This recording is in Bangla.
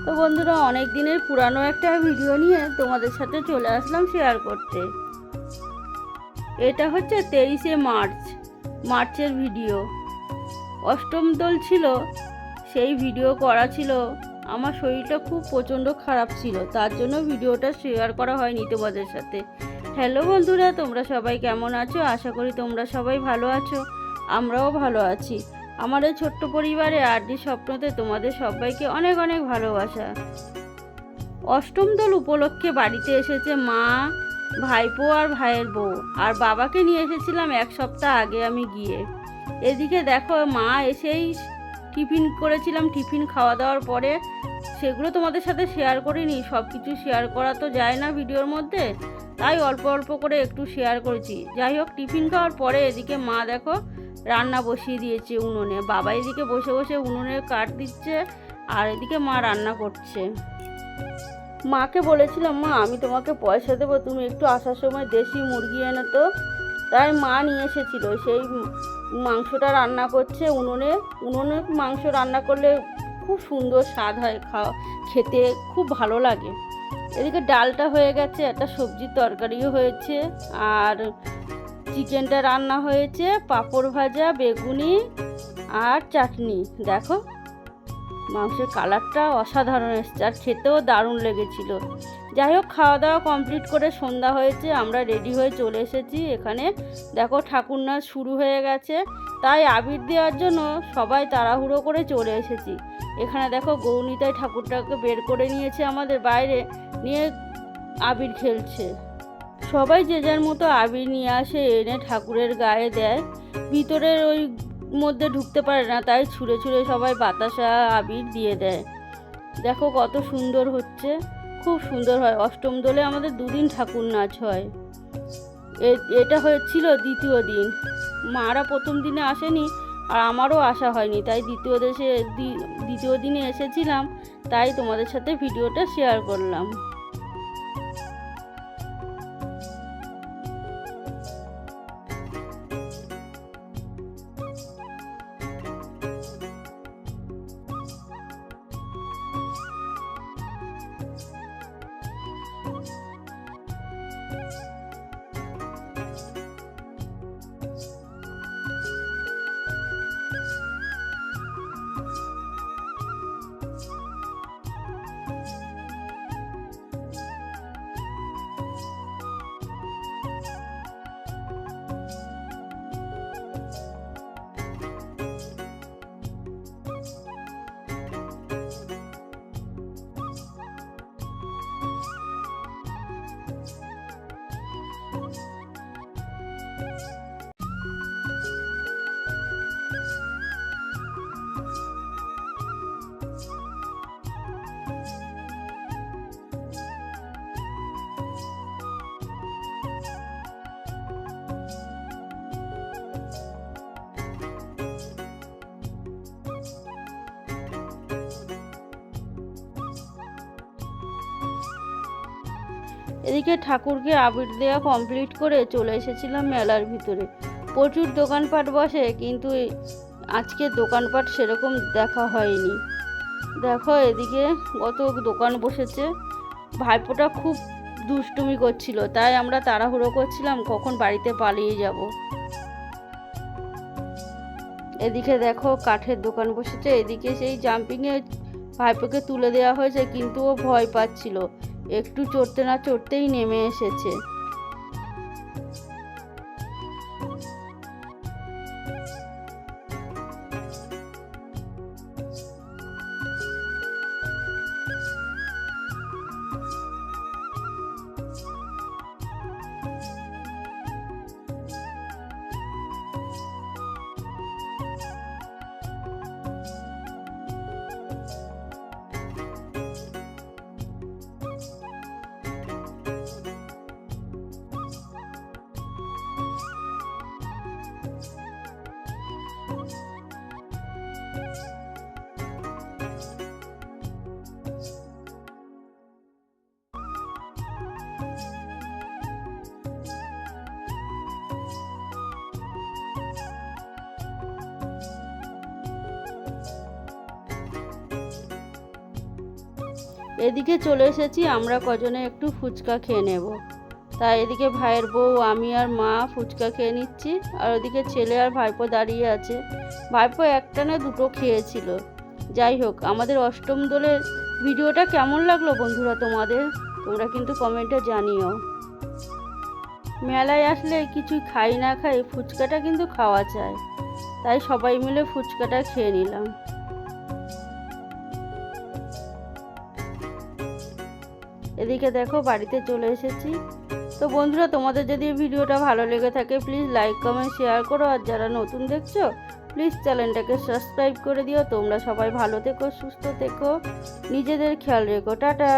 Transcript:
তো বন্ধুরা, অনেক দিনের পুরানো একটা ভিডিও নিয়ে তোমাদের সাথে চলে আসলাম শেয়ার করতে। এটা হচ্ছে 23শে মার্চের ভিডিও। অষ্টম দোল ছিল, সেই ভিডিও করা ছিল। আমার শরীরটা খুব প্রচণ্ড খারাপ ছিল, তার জন্য ভিডিওটা শেয়ার করা হয়নি তোমাদের সাথে। হ্যালো বন্ধুরা, তোমরা সবাই কেমন আছো? আশা করি তোমরা সবাই ভালো আছো, আমরাও ভালো আছি। আমার এই ছোট্ট পরিবারে আরডি স্বপ্নতে তোমাদের সবাইকে অনেক অনেক ভালোবাসা। অষ্টম দোল উপলক্ষে বাড়িতে এসেছে মা, ভাইপো আর ভাইয়ের বউ, আর বাবাকে নিয়ে এসেছিলাম এক সপ্তাহ আগে আমি গিয়ে। এদিকে দেখো, মা এসেই টিফিন করেছিলাম। টিফিন খাওয়া দাওয়ার পরে সেগুলো তোমাদের সাথে শেয়ার করিনি, সব কিছু শেয়ার করা তো যায় না ভিডিওর মধ্যে, তাই অল্প অল্প করে একটু শেয়ার করেছি। যাই হোক, টিফিন খাওয়ার পরে এদিকে মা দেখো রান্না বসিয়ে দিয়েছে উনুনে। বাবা এদিকে বসে বসে উনুনে কাঠ দিচ্ছে, আর এদিকে মা রান্না করছে। মাকে বলেছিলাম, মা আমি তোমাকে পয়সা দেবো, তুমি একটু আসার সময় দেশি মুরগি এনে তো। তাই মা নিয়ে এসেছিলো, সেই মাংসটা রান্না করছে উনুনে। মাংস রান্না করলে খুব সুন্দর স্বাদ হয়, খেতে খুব ভালো লাগে। এদিকে ডালটা হয়ে গেছে, একটা সবজির তরকারিও হয়েছে, আর চিকেনটা রান্না হয়েছে, পাঁপড় ভাজা, বেগুনি আর চাটনি। দেখো মাংসের কালারটা অসাধারণ এসছে, আর খেতেও দারুণ লেগেছিল। যাই হোক, খাওয়া দাওয়া কমপ্লিট করে সন্ধ্যা হয়েছে, আমরা রেডি হয়ে চলে এসেছি। এখানে দেখো ঠাকুর নাচ শুরু হয়ে গেছে, তাই আবির দেওয়ার জন্য সবাই তাড়াহুড়ো করে চলে এসেছি। এখানে দেখো গৌনিতাই ঠাকুরটাকে বের করে নিয়েছে আমাদের বাইরে, নিয়ে আবির খেলছে। সবাই যে যার মতো আবির নিয়ে আসে, এনে ঠাকুরের গায়ে দেয়। ভিতরের ওই মধ্যে ঢুকতে পারে না, তাই ছুঁড়ে ছুঁড়ে সবাই বাতাসা আবির দিয়ে দেয়। দেখো কত সুন্দর হচ্ছে, খুব সুন্দর হয়। অষ্টম দোলে আমাদের দুদিন ঠাকুর নাচ হয়। এটা হয়েছিল দ্বিতীয় দিন। মারা প্রথম দিনে আসেনি, আর আমারও আসা হয়নি, তাই দ্বিতীয় দিনে এসেছিলাম, তাই তোমাদের সাথে ভিডিওটা শেয়ার করলাম। এদিকে ঠাকুরকে আবির দেওয়া কমপ্লিট করে চলে এসেছিলাম মেলার ভিতরে। প্রচুর দোকানপাট বসে, কিন্তু আজকে দোকানপাট সেরকম দেখা হয়নি। দেখো এদিকে কত দোকান বসেছে। ভাইপোটা খুব দুষ্টুমি করছিল, তাই আমরা তাড়াহুড়ো করছিলাম কখন বাড়িতে পালিয়ে যাব। এদিকে দেখো কাঠের দোকান বসেছে। এদিকে সেই জাম্পিংয়ে ভাইপোকে তুলে দেওয়া হয়েছে, কিন্তু ও ভয় পাচ্ছিল, একটু চড়তে না চড়তেই নেমে এসেছে। এদিকে চলে এসেছি আমরা কজনে একটু ফুচকা খেয়ে নেব। তাই এদিকে ভাইয়ের বউ, আমি আর মা ফুচকা খেয়ে নিচ্ছি, আর ওদিকে ছেলে আর ভাইপো দাঁড়িয়ে আছে। ভাইপো একটা না দুটো খেয়েছিল। যাই হোক, আমাদের অষ্টম দোলের ভিডিওটা কেমন লাগলো বন্ধুরা তোমাদের, তোমরা কিন্তু কমেন্টে জানিও। মেলায় আসলে কিছুই খাই না খাই ফুচকাটা কিন্তু খাওয়া চাই, তাই সবাই মিলে ফুচকাটা খেয়ে নিলাম। এদিকে দেখো বাড়িতে চলে এসেছি। তো বন্ধুরা, তোমাদের যদি এই ভিডিওটা ভালো লেগে থাকে প্লিজ লাইক কমেন্ট শেয়ার করো, আর যারা নতুন দেখছো প্লিজ চ্যানেলটাকে সাবস্ক্রাইব করে দিও। তোমরা সবাই ভালো থেকো, সুস্থ থেকো, নিজেদের খেয়াল রেখো। টাটা।